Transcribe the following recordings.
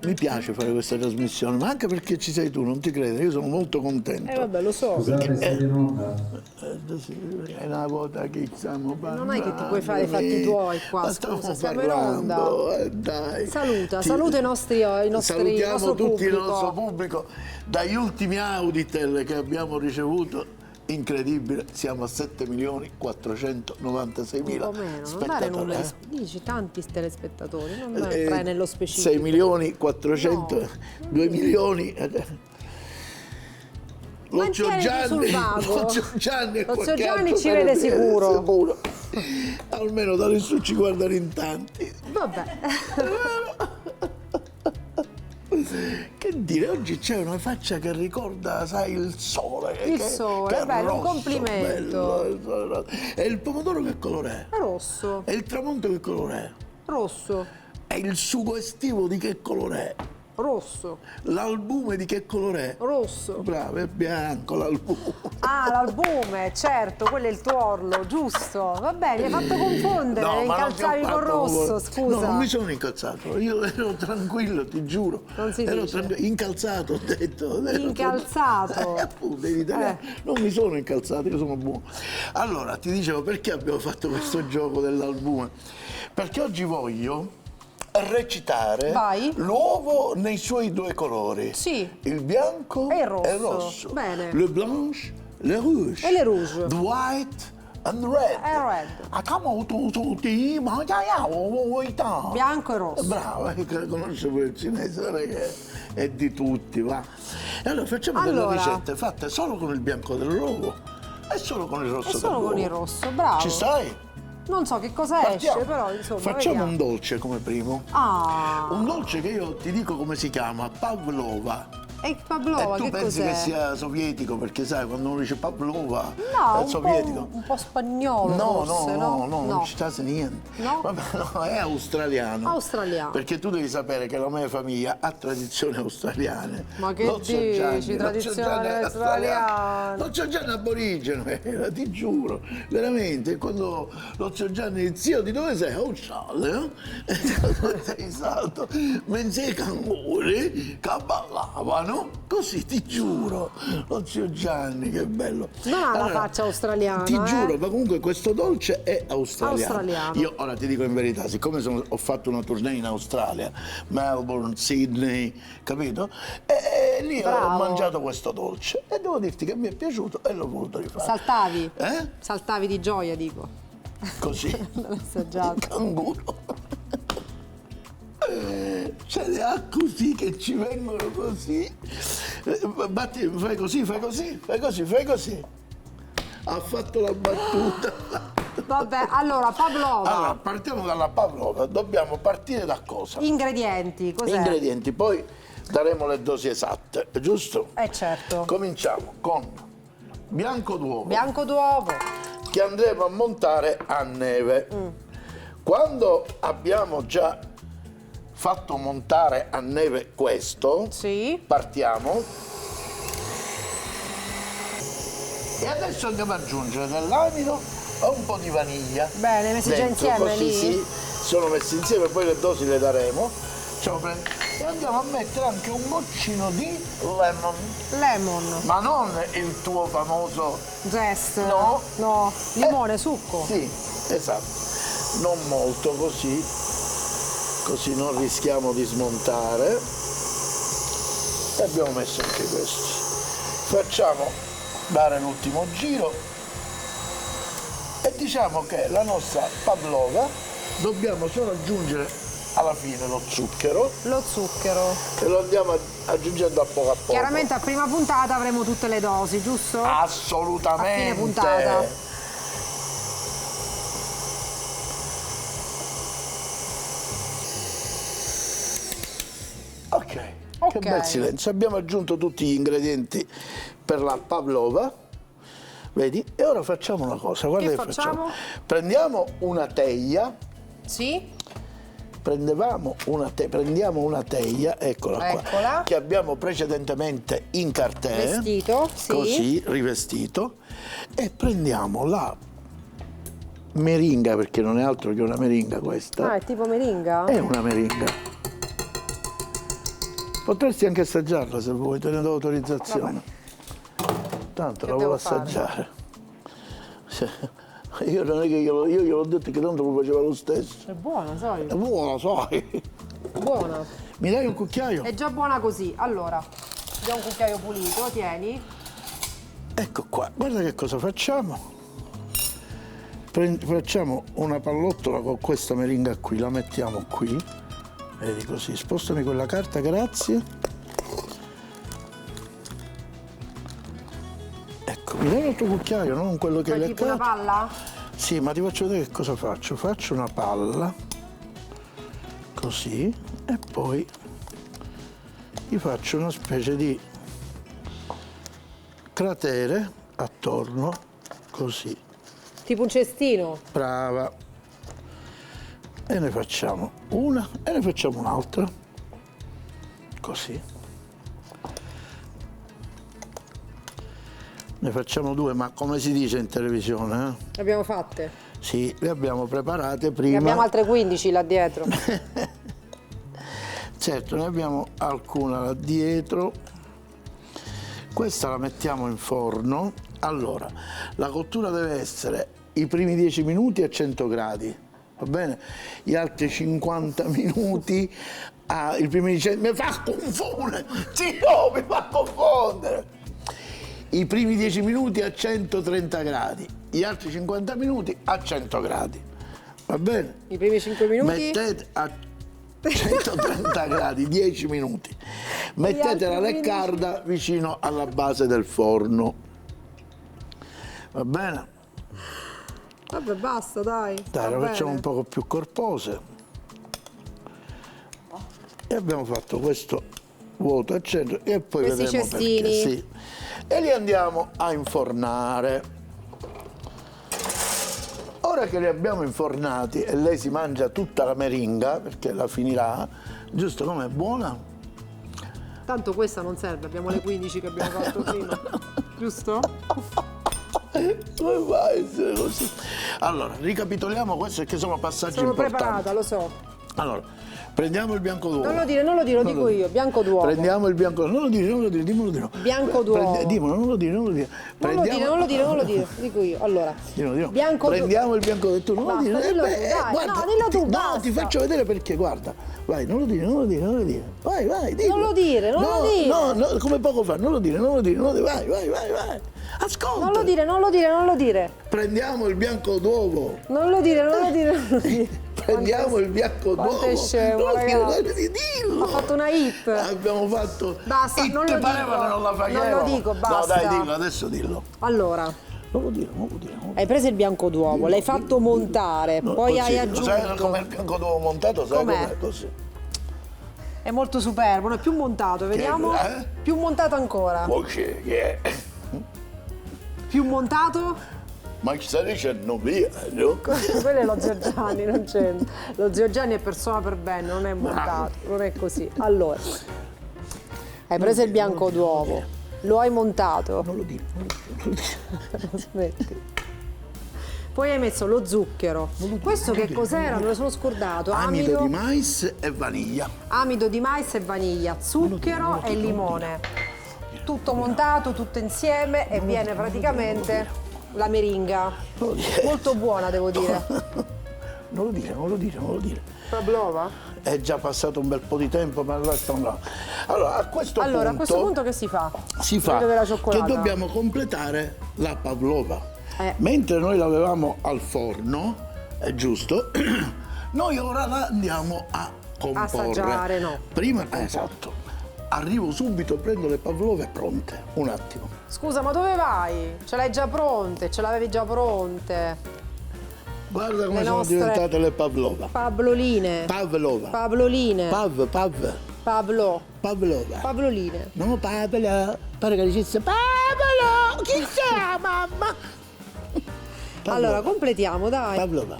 mi piace fare questa trasmissione, ma anche perché ci sei tu, non ti credo, io sono molto contento. Vabbè, lo so. Scusate, siete in onda? È una volta che stiamo parlando. Non è che ti puoi fare i fatti tuoi qua, Ma scusa, stiamo siamo in parlando, onda. dai. Saluta i nostri Salutiamo nostro tutti il pubblico. nostro pubblico. Dagli ultimi Auditel che abbiamo ricevuto, incredibile, siamo a 7.496.000 Un po' meno, non dare spettatori. numeri, dici tanti telespettatori, non entrare nello specifico. 6.400.000, No. 2 milioni. Lo zio Mantieniti sul vago. Lo zio Gianni, e Lo zio qualche Gianni altro ci vede sicuro. sicuro. Almeno da lassù ci guardano in tanti. Vabbè. Che dire, oggi c'è una faccia che ricorda, sai, il sole. Il sole, che è bello, un rosso, complimento. bello. E il pomodoro che colore è? È rosso, E il tramonto che colore è? rosso, E il sugo estivo di che colore è? rosso, L'albume di che colore è? rosso. Bravo, è bianco l'albume. Ah, l'albume, certo, quello è il tuorlo, giusto. Vabbè, mi hai fatto confondere, No, ma non ti ho incalzavi col fatto rosso, confondere. scusa. No, non mi sono incalzato, io ero tranquillo, ti giuro. Non si ero dice. incalzato, ho detto. Incalzato. Appunto, in italiano. Non mi sono incalzato, io sono buono. Allora, ti dicevo, perché abbiamo fatto questo gioco dell'albume? Perché oggi voglio recitare Vai. l'uovo nei suoi due colori. Sì. Il bianco E il rosso. e il rosso. Bene. Le blanche, le rouge. E le rouge. The white and red. E red. Bianco e rosso. Brava, conosce pure il cinese, non è che è di tutti, va. E allora facciamo delle Allora. ricette fatte solo con il bianco dell'uovo e solo con il rosso E solo dell'uovo. con il rosso, bravo. Ci stai? Non so che cosa Partiamo. esce, però insomma. Facciamo vediamo. un dolce come primo. Ah, Un dolce che io ti dico come si chiama, pavlova. e Pavlova, E tu che pensi cos'è? che sia sovietico, perché sai, quando uno dice pavlova No, è sovietico. un po' spagnolo No, forse, non ci sta niente. No? Vabbè, no, è australiano. Australiano. Perché tu devi sapere che la mia famiglia ha tradizioni australiane. Ma che Lo zio dici, Gianni, lo zio tradizioni Gianni è australiane? Lo zio Gianni aborigeno era, ti giuro. Veramente, quando lo zio Gianni, zio di dove sei? Australia, no? E dove sei stato? Mentre i canguri che ballavano, così ti giuro. Lo zio Gianni, che bello. Non ha la Allora, faccia australiana, Ti eh? giuro, ma comunque questo dolce è australiano. Australiano. Io ora ti dico in verità, siccome ho fatto una tournée in Australia, Melbourne, Sydney, capito? E lì ho Bravo. mangiato questo dolce e devo dirti che mi è piaciuto e l'ho voluto rifare. Saltavi? Eh? Saltavi di gioia, dico. Così. Non l'ho assaggiato. Canguro. Ce le ha così che ci vengono così. Batti, fai così, fai così, fai così, fai così. Ha fatto la battuta. Vabbè, allora, Pavlova. Allora, partiamo dalla pavlova. Dobbiamo partire da cosa? Ingredienti, cos'è? Ingredienti, poi daremo le dosi esatte, giusto? Certo. Cominciamo con bianco d'uovo Bianco d'uovo. che andremo a montare a neve. Quando abbiamo già fatto montare a neve questo, Sì. partiamo. E adesso andiamo ad aggiungere dell'amido e un po' di vaniglia. Bene, messi già dentro, insieme così lì? sì, sono messi insieme, poi le dosi le daremo. E andiamo a mettere anche un goccino di lemon, Lemon. ma non il tuo famoso. Zest. No. No. Limone, succo. Sì, esatto, non molto così non rischiamo di smontare. E abbiamo messo anche questo. Facciamo dare l'ultimo giro e diciamo che la nostra pavlova dobbiamo solo aggiungere alla fine lo zucchero Lo zucchero. e lo andiamo aggiungendo a poco a poco. Chiaramente a prima puntata avremo tutte le dosi, giusto? Assolutamente. A fine puntata. Ok, che bel silenzio. Abbiamo aggiunto tutti gli ingredienti per la pavlova, vedi? E ora facciamo una cosa, guarda Che che facciamo. facciamo? Prendiamo una teglia, Sì. prendiamo una teglia, eccola Eccola. qua, che abbiamo precedentemente in cartè, Vestito, sì. così, rivestito, e prendiamo la meringa, perché non è altro che una meringa questa. Ah, è tipo meringa? È una meringa. Potresti anche assaggiarla se vuoi, te ne do autorizzazione. Tanto Che la devo vuoi fare? assaggiare. Io non è che io gliel'ho detto che tanto lo faceva lo stesso. È buona, sai? È buono, sai. Buona. Mi dai un cucchiaio? È già buona così. Allora, abbiamo un cucchiaio pulito, tieni. Ecco qua, guarda che cosa facciamo. Facciamo una pallottola con questa meringa qui, la mettiamo qui. Vedi così, spostami quella carta, grazie. Ecco, mi dai il tuo cucchiaio, non quello che Fai hai tipo una leccato? palla? Sì, ma ti faccio vedere che cosa faccio. Faccio una palla, così, e poi gli faccio una specie di cratere attorno, così. Tipo un cestino. Brava. E ne facciamo una e ne facciamo un'altra. Così. Ne facciamo due, ma come si dice in televisione? Le abbiamo fatte. Sì, le abbiamo preparate Ne prima. abbiamo altre 15 là dietro. Certo, ne abbiamo alcuna là dietro. Questa la mettiamo in forno. Allora, la cottura deve essere i primi 10 minuti a 100 gradi, va bene? Gli altri 50 minuti il primo 10 mi fa confondere, sì, no, mi fa confondere. I primi 10 minuti a 130 gradi, gli altri 50 minuti a 100 gradi, va bene? I primi 5 minuti. Mettete a 130 gradi 10 minuti, mettete la leccarda vicino alla base del forno, va bene? Vabbè, basta, dai. Dai, Va la facciamo bene. un poco più corpose. E abbiamo fatto questo vuoto al centro e poi Questi vedremo cestini. perché. Sì. E li andiamo a infornare. Ora che li abbiamo infornati e lei si mangia tutta la meringa, perché la finirà, giusto com'è? Buona? Tanto questa non serve, abbiamo le 15 che abbiamo fatto prima. Giusto? Come va a essere così? Allora, ricapitoliamo questo perché sono passaggi Sono importanti. preparata, lo so. Allora, prendiamo il bianco d'uovo. Non lo dire, lo dico io. Bianco d'uovo. Prendiamo il bianco d'uovo. Non lo dire, dimmelo di no. Bianco d'uovo. Dimmelo, non lo dire. Non lo dire, dico io. Allora, Dillo. bianco Prendiamo il bianco d'uovo. Tu non lo Basta, dire. dillo tu, dai. Guarda, No, dillo tu, no, basta. ti faccio vedere perché, guarda. Vai, non lo dire. Vai, dillo. Non lo dire. No, come poco fa, non lo dire. Vai. Ascolta. Non lo dire. Prendiamo il bianco d'uovo. Non lo dire. Prendiamo il bianco d'uovo. Quanto è scemo, Non lo dire, ragazzi. dillo. Ha fatto una hit. Abbiamo fatto. Basta, non lo pareva dico. che non la facevamo. Non lo dico, basta. No, dai, dillo, adesso dillo. Allora, Non lo dire. hai preso il bianco d'uovo, l'hai fatto montare, poi hai Sai come aggiunto. il bianco d'uovo montato? Sai Com'è? com'è? Così. È molto superbo, no? È più montato, vediamo. Più montato ancora. Voce, che è? Più montato? Ma ci stai dicendo via, no? Quello è lo zio Gianni, non c'entra. Lo zio Gianni è persona per bene, non è montato, non è così. Allora, hai preso il bianco d'uovo, lo hai montato. Non lo dire. Smetti. Poi hai messo lo zucchero. Questo che cos'era? Me lo sono scordato. Amido di mais e vaniglia. Amido di mais e vaniglia, zucchero e limone. Tutto montato, tutto insieme e viene praticamente la meringa. Non lo dire. Molto buona, devo dire. Non lo dire. Pavlova? È già passato un bel po' di tempo, ma lascia andare. Allora, a questo punto che si fa? si fa Quello della che cioccolata. dobbiamo completare la pavlova. Eh. Mentre noi l'avevamo al forno, è giusto, noi ora la andiamo a comporre. Assaggiare, no. Prima, esatto. Arrivo subito, prendo le pavlove pronte. Un attimo. Scusa, ma dove vai? Ce l'hai già pronte, ce l'avevi già pronte. Guarda come Le sono nostre diventate le pavlova. Pavloline. Pavlova. Pavloline. Pavlova. Pavloline. No, Pavlova. Pare che dicesse Pavlova. Chi c'è, mamma? Allora, completiamo, dai. Pavlova.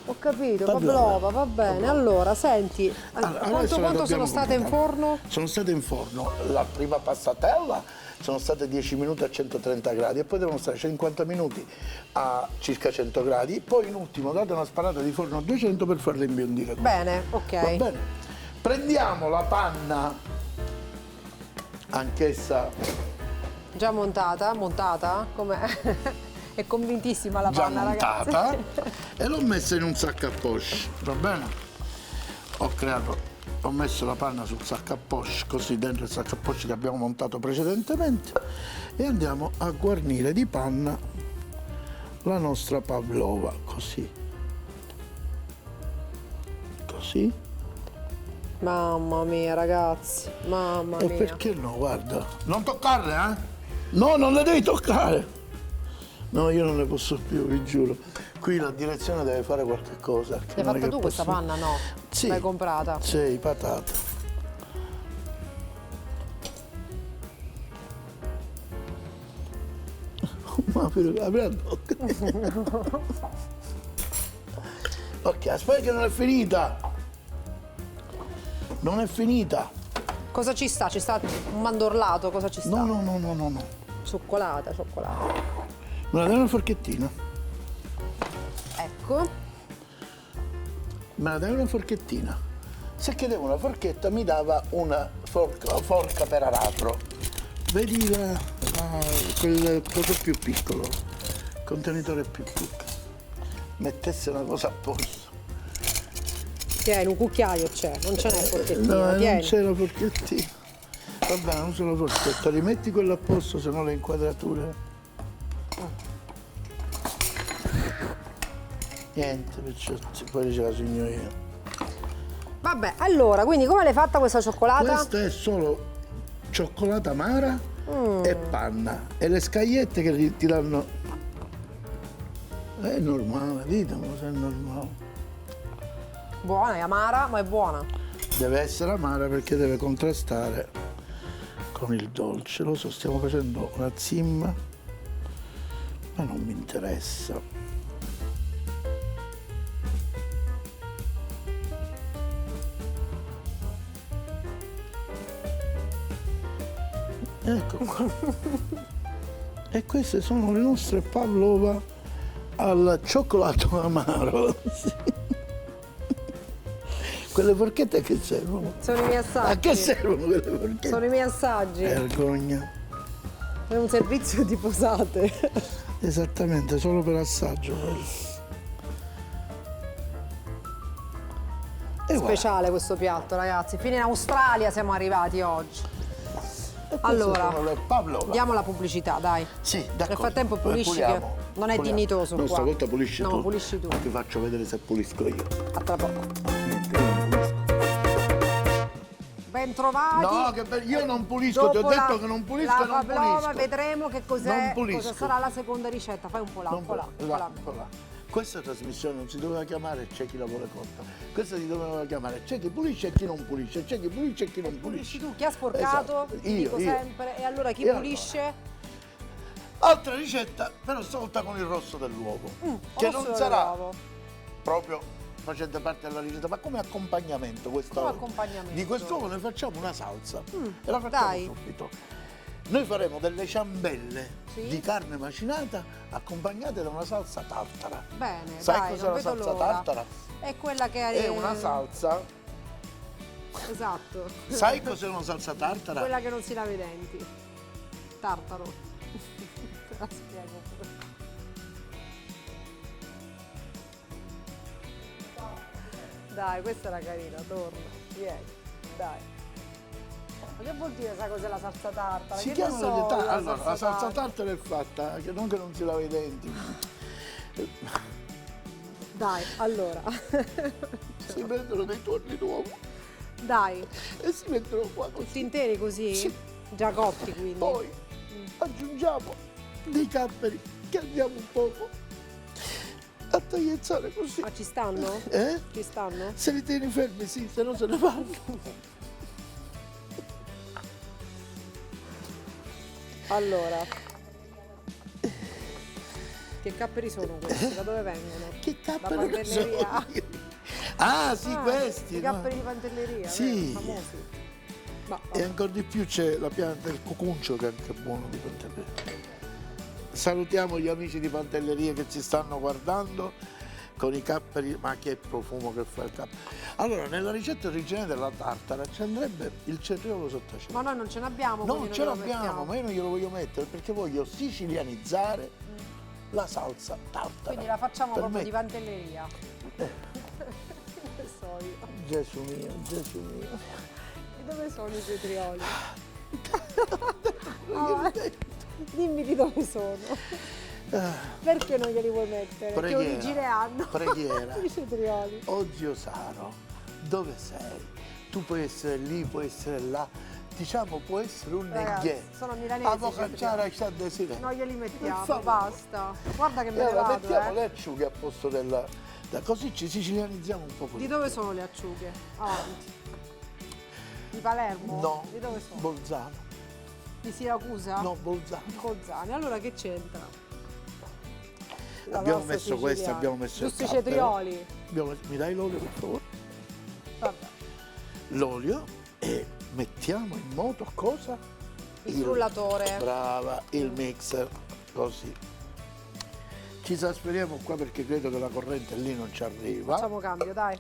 Ho capito, Pavlova. Pavlova, va bene. Allora, senti, Adesso la quanto dobbiamo sono state in completare. forno? Sono state in forno la prima passatella, sono state 10 minuti a 130 gradi e poi devono stare 50 minuti a circa 100 gradi, poi in ultimo date una sparata di forno a 200 per farle imbiondire. Bene, ok. Va bene? Prendiamo la panna anch'essa Già montata? Come? È convintissima la già panna, montata, ragazzi. e l'ho messa in un sacco a poche, va bene? Ho messo la panna sul sacco a poche, così dentro il sacco a poche che abbiamo montato precedentemente, e andiamo a guarnire di panna la nostra pavlova, così. Così. Mamma mia, ragazzi, mamma E mia. perché no, guarda. Non toccarle, eh? No, non le devi toccare. No, io non ne posso più, vi giuro. Qui la direzione deve fare qualche cosa. L'hai fatta tu questa panna? No. Sì. L'hai comprata? Sì, patate. Ma apri la bocca. Ok, aspetta che non è finita. Non è finita. Cosa ci sta? Ci sta un mandorlato? Cosa ci sta? No. Cioccolata. Me la dai una forchettina? Ecco. Me la dai una forchettina? Se chiedevo una forchetta mi dava una forca per aratro. Vedi quel coso più piccolo, il contenitore più piccolo. Mettesse una cosa a posto. Tieni, un cucchiaio c'è, non ce n'è forchettina, No, non tieni. c'è la forchettina. Va bene, non c'è la forchetta. Rimetti quella a posto, se no le inquadrature. Niente, perciò poi dice la signorina. Vabbè, allora, quindi come l'hai fatta questa cioccolata? Questa è solo cioccolata amara e panna. E le scagliette che ti danno. È normale, ditemelo se è normale. Buona, è amara, ma è buona. Deve essere amara perché deve contrastare con il dolce. Lo so, stiamo facendo una zimma, ma non mi interessa. Ecco qua. E queste sono le nostre pavlova al cioccolato amaro. Sì. Quelle forchette a che servono? Sono i miei A assaggi. che servono quelle forchette? Sono i miei assaggi. Vergogna. È un servizio di posate. Esattamente, solo per assaggio. quello. E voilà. Speciale questo piatto, ragazzi. Fino in Australia siamo arrivati oggi. E queste Allora, sono le pavlova. diamo la pubblicità, dai. Sì, d'accordo. Nel frattempo pulisci, che Puliamo, non è puliamo. dignitoso No, qua. stavolta pulisci No, tu. pulisci tu. Ti faccio vedere se pulisco io. A tra poco. Niente, io non pulisco. Bentrovati. No, che io non pulisco, ti ho Dopo detto che non pulisco la e non pavlova, pulisco. vedremo che Non cos'è, pulisco. cosa sarà la seconda ricetta. Fai un po' là, un po' là, un po' là. là. Questa trasmissione non si doveva chiamare C'è chi lavora cotta. Questa si doveva chiamare C'è chi pulisce e chi non pulisce, c'è chi pulisce e chi non pulisce. Pulisci tu, chi ha sporcato, Esatto. ti dico sempre, e allora chi E pulisce? Altra ricetta, però stavolta con il rosso dell'uovo. Che rosso non sarà dell'uovo. proprio facente parte della ricetta, ma come accompagnamento questa Come volta. accompagnamento. Di quest'uovo ne facciamo una salsa e la facciamo dai. subito. Noi faremo delle ciambelle Sì. di carne macinata accompagnate da una salsa tartara. Bene, Sai dai, cos'è non la vedo salsa l'ora. tartara? È quella che È una salsa. Esatto. Sai cos'è una salsa tartara? Quella che non si lava i denti. Tartaro. Te la spiego. Dai, questa era carina, torna. Vieni, dai. Ma che vuol dire sai cos'è la salsa tartara? Si Che chiama ne so io, allora, la salsa tartara? tartara è fatta, che non si lava i denti. Dai, allora. Si mettono dei torni d'uovo Dai, e si mettono qua tutti così. interi così? Sì. Già cotti quindi. Poi aggiungiamo dei capperi che andiamo un poco a tagliazzare così. Ma ci stanno? Eh? Ci stanno? Se li tieni fermi, sì, se no se ne vanno. Allora, che capperi sono questi? Da dove vengono? Che Da capperi che sono pantelleria? io? Ah, sì, Ah, questi. I no? capperi di pantelleria, Sì. vero? Famosi. Ma, E ancora di più c'è la pianta del cocuncio che è anche buono di Pantelleria. Salutiamo gli amici di Pantelleria che ci stanno guardando con i capperi, ma che profumo che fa il cappero. Allora, nella ricetta originale della tartara ci andrebbe il cetriolo sott'acido. Ma noi non ce n'abbiamo, No, quindi ce non glielo l'abbiamo, mettiamo. ma io non glielo voglio mettere perché voglio sicilianizzare la salsa tartara. Quindi la facciamo Per proprio me- di pantelleria. Dove so io? Gesù mio, Gesù mio. Di dove sono i cetrioli? Ah, Dimmi di dove sono. Perché non glieli vuoi mettere? Che Preghiera, origine hanno? preghiera. I cetrioli. Oh Dio Saro, dove sei? Tu puoi essere lì, puoi essere là. Diciamo, può essere un Ragazzi, neghiè. sono milanesi. A vocacciare sta desidero. Non glieli mettiamo, favore. basta. Guarda che me E ne allora vado, mettiamo eh. le acciughe a posto della... così ci sicilianizziamo un po'. Di dove sono le acciughe? Avanti. Di Palermo? No, Di dove sono? Bolzano. Di Siracusa? No, Bolzano. Bolzano. Allora che c'entra? La Abbiamo pasta messo questo, siciliana. abbiamo messo il Giusto i cappero. cetrioli? Mi dai l'olio per favore? Vabbè. L'olio e mettiamo in moto cosa? Il frullatore. Brava, il mixer, così. Ci trasferiamo qua perché credo che la corrente lì non ci arriva. Facciamo cambio, dai.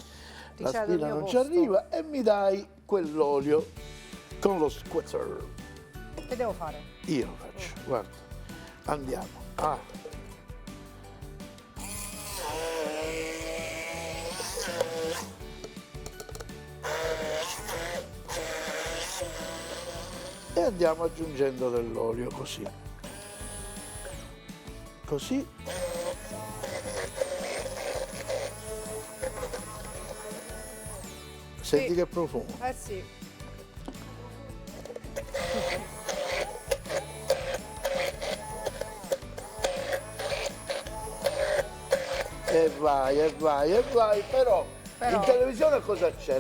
Ti La cedo il spina mio non ci posto. arriva e mi dai quell'olio con lo squizzer. Che devo fare? Io lo faccio, guarda. Andiamo. Ah. E andiamo aggiungendo dell'olio così. Così. Senti Sì. che profumo. Eh sì. E vai, però Però- in televisione cosa c'è?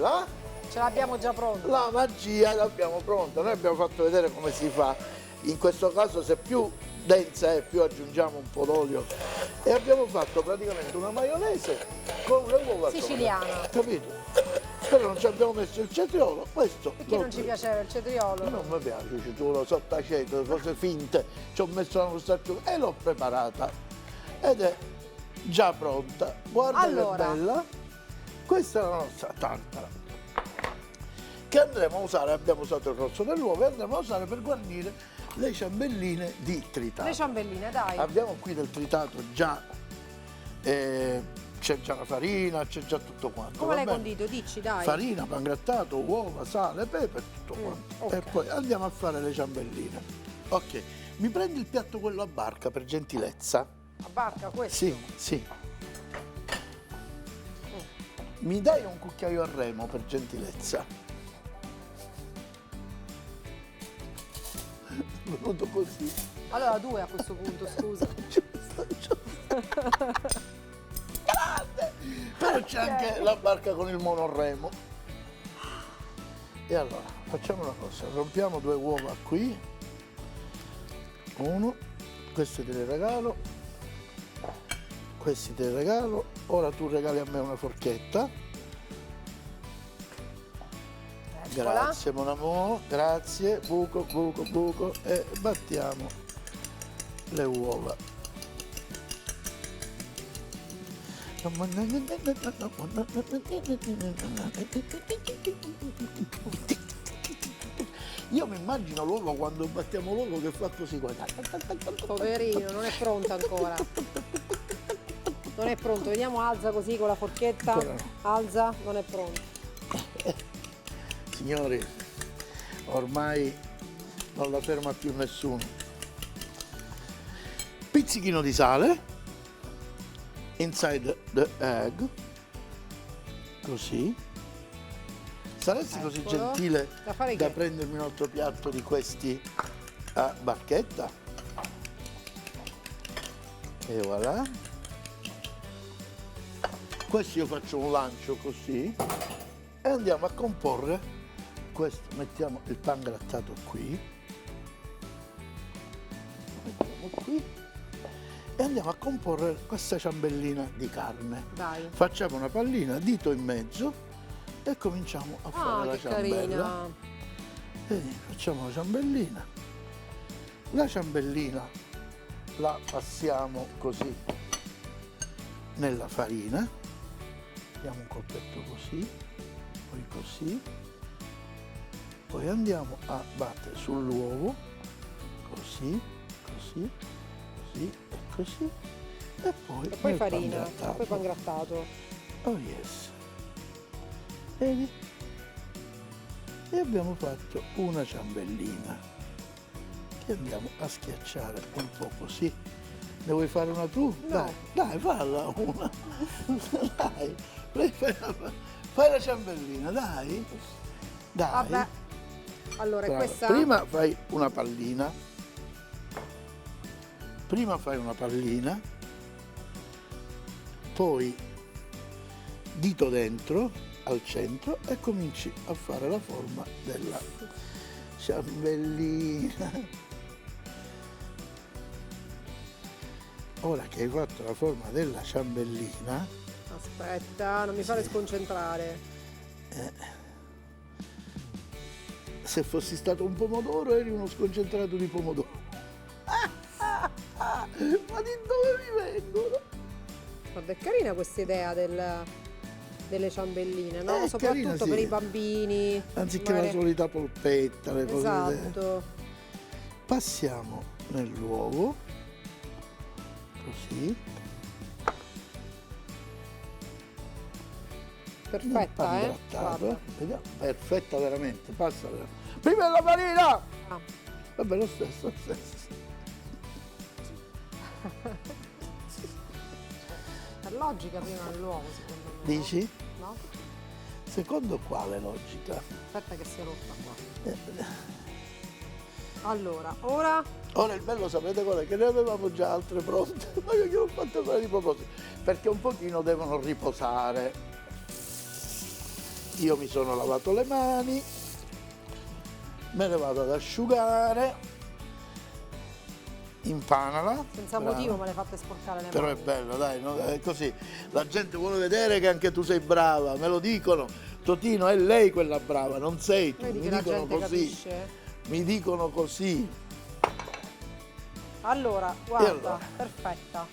Ce l'abbiamo già pronta. La magia l'abbiamo pronta, noi abbiamo fatto vedere come si fa. In questo caso se più densa è, più aggiungiamo un po' d'olio. E abbiamo fatto praticamente una maionese con le uova Siciliana. sopra, capito? Però non ci abbiamo messo il cetriolo, questo. Perché non ci piaceva il cetriolo? Non mi piace il cetriolo sott'aceto, cose finte. Ci ho messo la mostacciuga e l'ho preparata. Ed è già pronta. Guarda Allora. che bella. Questa è la nostra tartara. Che andremo a usare, abbiamo usato il rosso dell'uovo e andremo a usare per guarnire le ciambelline di tritato. Le ciambelline, dai. Abbiamo qui del tritato già, c'è già la farina, c'è già tutto quanto. Come va l'hai bene? condito? Dici, dai. Farina, pangrattato, uova, sale, pepe, tutto quanto. ok. E poi andiamo a fare le ciambelline. Ok, mi prendi il piatto quello a barca per gentilezza? A barca questo? Sì, sì. Mi dai un cucchiaio a remo per gentilezza? È venuto così. Allora due a questo punto, scusa. Grande! Però c'è anche la barca con il monoremo. E allora, facciamo una cosa, rompiamo due uova qui. Uno, questi te li regalo. Questi te li regalo. Ora tu regali a me una forchetta. Eccola. Grazie mon amour, grazie, buco, buco, buco e battiamo le uova. Io mi immagino l'uovo quando battiamo l'uovo che fa così, guarda. Poverino, non è pronto ancora. Non è pronto, vediamo, alza così con la forchetta. Ancora no. Alza, non è pronto. Signori, ormai non la ferma più nessuno. Pizzichino di sale, inside the egg, così. Saresti così Eccolo. gentile Da fare da che? prendermi un altro piatto di questi a barchetta? E voilà. Questo io faccio un lancio così e andiamo a comporre questo. Mettiamo il pan grattato qui, mettiamo qui e andiamo a comporre questa ciambellina di carne. Dai. Facciamo una pallina, dito in mezzo e cominciamo a fare Ah, la che ciambella. carina. Vedi, facciamo la ciambellina. La ciambellina la passiamo così nella farina, diamo un colpetto così, poi così, poi andiamo a battere sull'uovo, così, così, così e così, e poi nel farina, pangrattato. poi pangrattato. Oh yes, vedi? E abbiamo fatto una ciambellina che andiamo a schiacciare un po' così. Ne vuoi fare una tu? No. Dai, falla una. Dai, fai la ciambellina, dai. Dai. Vabbè. Allora, Brava. questa... Prima fai una pallina. Prima fai una pallina, poi dito dentro al centro e cominci a fare la forma della ciambellina. Ora che hai fatto la forma della ciambellina, Aspetta, non mi fare sconcentrare. se fossi stato un pomodoro eri uno sconcentrato di pomodoro. Ma di dove mi vengono? Guarda, è carina questa idea delle ciambelline, no? È Soprattutto carina, sì. per i bambini. Anziché magari- la solita polpetta, le cose. Esatto. Passiamo nell'uovo, così, Perfetta, pangrattato. Guarda. Vediamo. Perfetta veramente, passa veramente. Prima la farina! Ah, Vabbè, lo stesso, lo stesso. per logica prima dell'uovo, secondo me. no? Dici? No? Secondo quale logica? Aspetta che si è rotta qua. Allora, ora Ora il bello sapete qual è? Che ne avevamo già altre pronte, ma io gliel'ho fatte quelle di proposito, perché un pochino devono riposare. Io mi sono lavato le mani, me le vado ad asciugare, impanala. senza brava. motivo me le fate sporcare le Però è mani. bello, dai, no? È così. La gente vuole vedere che anche tu sei brava, me lo dicono. Totino, è lei quella brava, non sei tu. Vedi Mi che la dicono gente così. capisce? Mi dicono così. Allora, guarda, allora? perfetta.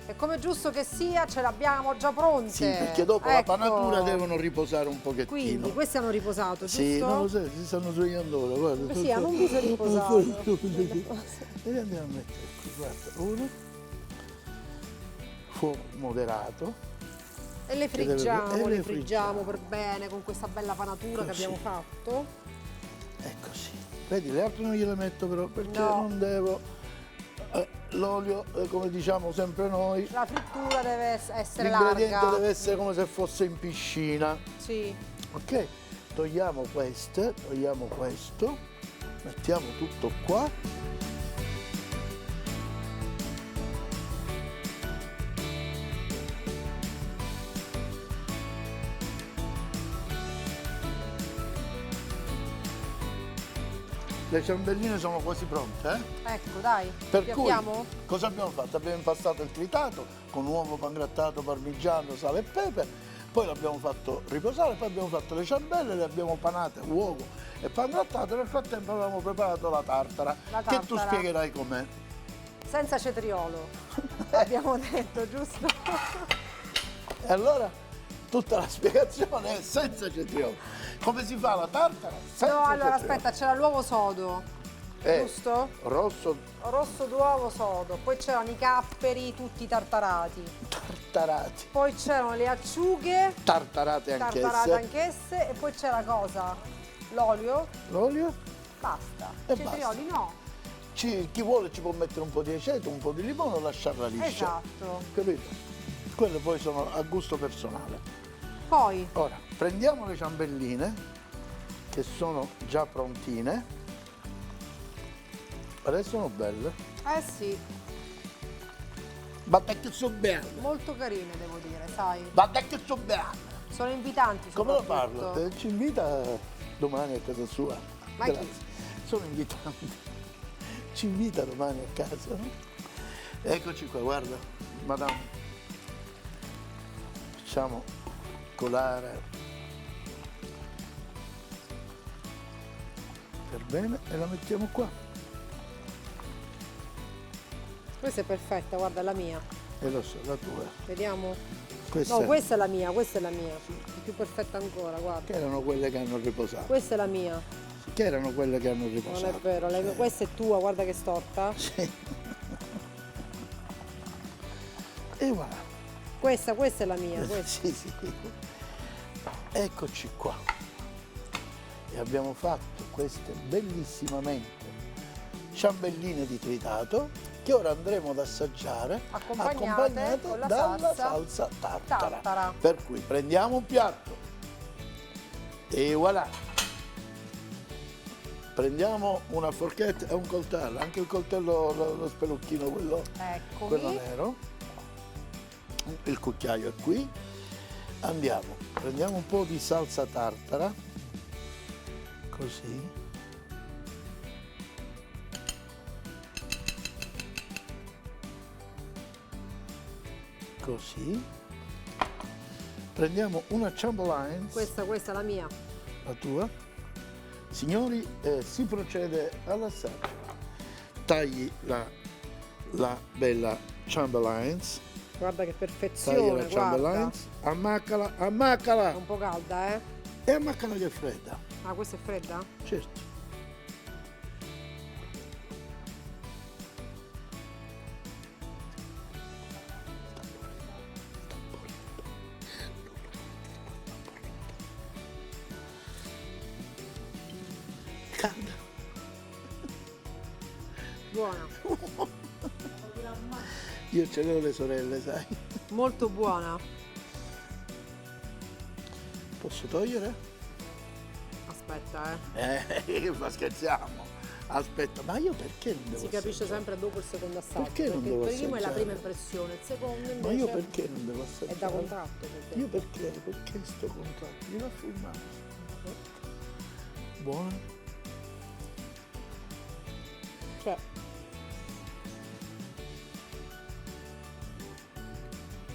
E come giusto che sia, ce l'abbiamo già pronte. Sì, perché dopo Ecco. la panatura devono riposare un pochettino. Quindi, questi hanno riposato, giusto? Sì, non lo so, si stanno svegliando ora, guarda. Sì, hanno un viso riposato. E andiamo a mettere qui, guarda, uno. Fuoco moderato. E le deve- friggiamo, e le le friggiamo per bene con questa bella panatura che Così. abbiamo fatto. È così. Vedi, le altre non gliele metto però perché No. non devo. L'olio, come diciamo sempre noi, La frittura deve essere l'ingrediente larga. deve essere come se fosse in piscina. Sì. Ok? Togliamo queste, togliamo questo, mettiamo tutto qua. Le ciambelline sono quasi pronte, eh? Ecco, dai. Per cui Piappiamo? cosa abbiamo fatto? Abbiamo impastato il tritato con uovo pangrattato, parmigiano, sale e pepe, poi l'abbiamo fatto riposare, poi abbiamo fatto le ciambelle, le abbiamo panate, uovo e pangrattato, nel frattempo avevamo preparato la tartara, La che tu tartara. spiegherai com'è. Senza cetriolo. Abbiamo detto, giusto? E allora tutta la spiegazione è senza cetriolo. Come si fa la tartara? Senza No, allora cetriolo. aspetta, c'era l'uovo sodo, giusto? Rosso Rosso d'uovo sodo, poi c'erano i capperi tutti tartarati, tartarati, poi c'erano le acciughe tartarate tartarate anch'esse, anch'esse e poi c'era cosa? L'olio? l'olio. Basta. E Cetrioli no. Chi vuole ci può mettere un po' di aceto, un po' di limone o lasciarla liscia. Esatto. Capito? Quelle poi sono a gusto personale. Poi Ora, prendiamo le ciambelline che sono già prontine. Adesso sono belle. eh sì, Ma che sono belle! molto carine devo dire, sai. Ma che sono belle! Sono invitanti Come lo soprattutto. parlo? Ci invita domani a casa sua. Ma chi? Grazie. Sono invitanti. Ci invita domani a casa. No? Eccoci qua, guarda, madame. Facciamo colare per bene e la mettiamo qua. Questa è perfetta, guarda la mia. lo so, la tua. Vediamo. Questa, No, questa è la mia, questa è la mia. È più perfetta ancora, che guarda. erano quelle che hanno riposato. Questa è la mia. Che erano quelle che hanno Non riposato. è vero, questa è tua, guarda che storta. Sì. E voilà. Questa è la mia, questa. Sì, sì. Eccoci qua. E abbiamo fatto queste bellissimamente ciambelline di tritato che ora andremo ad assaggiare Accompagnate con la dalla salsa salsa tartara. tartara. Per cui prendiamo un piatto e voilà. Prendiamo una forchetta e un coltello, anche il coltello, lo spelucchino, quello Eccomi. nero. Il cucchiaio è qui. Andiamo, prendiamo un po' di salsa tartara, così. Così. Prendiamo una chamberlain, Questa è la mia. la tua. Signori, si procede all'assaggio. Tagli la bella chamberlain, Guarda che tagli perfezione, la guarda. chamberlain, ammaccala È un po' calda, eh? e ammaccala che è fredda. Ah, questa è fredda? Certo. Calda. Buona. Io ce le ho le sorelle, sai. Molto buona. Posso togliere? Aspetta, Ma scherziamo. Aspetta, ma io perché non devo Si capisce assaggiare? sempre dopo il secondo assaggio. Perché non perché devo il primo è la assaggiare? prima impressione, il secondo invece Ma io perché non devo assaggiare? è da contratto. perché- Io perché? Perché sto contratto? Glielo ho firmato. Buona? Cioè,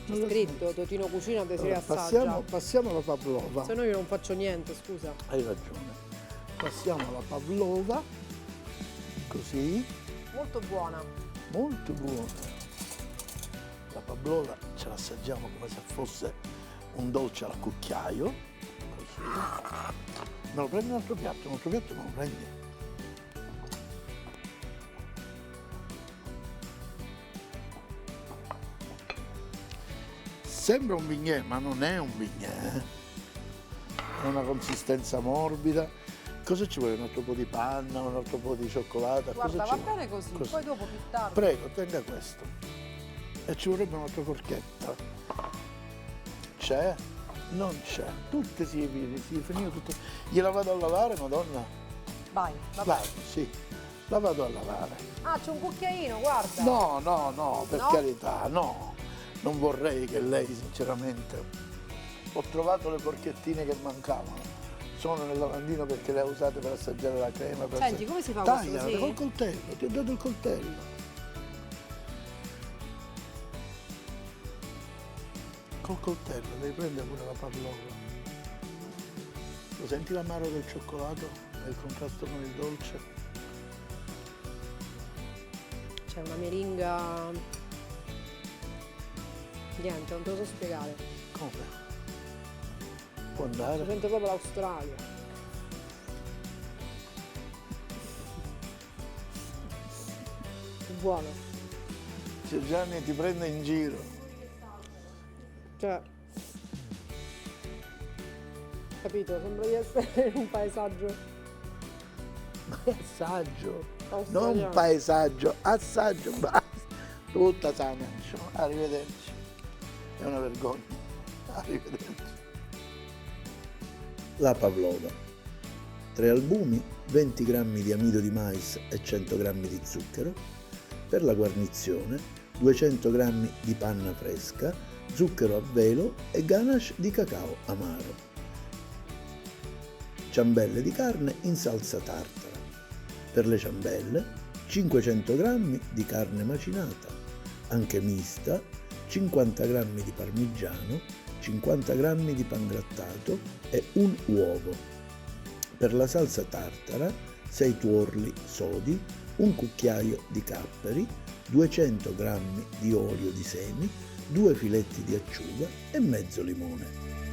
c'è Non lo scritto Totino Cucina te si Allora, riassaggia. passiamo alla pavlova. Se no io non faccio niente, scusa. Hai ragione. Passiamo alla pavlova. Così. Molto buona. Molto buona. La pavlova ce l'assaggiamo come se fosse un dolce al cucchiaio. Così. Me lo prendi un altro piatto me lo prendi. Sembra un bignè, ma non è un bignè. Ha una consistenza morbida. Cosa ci vuole? Un altro po' di panna, un altro po' di cioccolata? Guarda, Cosa va ci vuole? bene così, Così. poi dopo più tardi. Prego, tenga questo. E ci vorrebbe un'altra forchetta. C'è? Non c'è. Tutte si finito tutte. Gliela vado a lavare, madonna? Vai, va bene. Vai, sì. La vado a lavare. Ah, c'è un cucchiaino, guarda. No, per No? carità, no. Non vorrei che lei, sinceramente. Ho trovato le forchettine che mancavano. Sono nel lavandino perché le ha usate per assaggiare la crema. Per Senti, come si fa questo Tagliala così? col coltello, ti ho dato il coltello. Col coltello, devi prendere pure la pavlova. Lo senti l'amaro del cioccolato e il contrasto con il dolce? C'è una meringa. Niente, non te lo so spiegare. Come? Può Si andare? sente proprio l'Australia. Buono. Cioè, Gianni ti prende in giro. Cioè, capito? Sembra di essere in un paesaggio Assaggio, non australiano. paesaggio, assaggio, basta. Tutta sana. Arrivederci. È una vergogna. Arrivederci. La pavlova. 3 albumi, 20 g di amido di mais e 100 g di zucchero. Per la guarnizione 200 g di panna fresca, zucchero a velo e ganache di cacao amaro. Ciambelle di carne in salsa tartara. Per le ciambelle 500 g di carne macinata, anche mista, 50 g di parmigiano, 50 g di pangrattato e un uovo. Per la salsa tartara 6 tuorli sodi, un cucchiaio di capperi, 200 g di olio di semi, 2 filetti di acciuga e mezzo limone.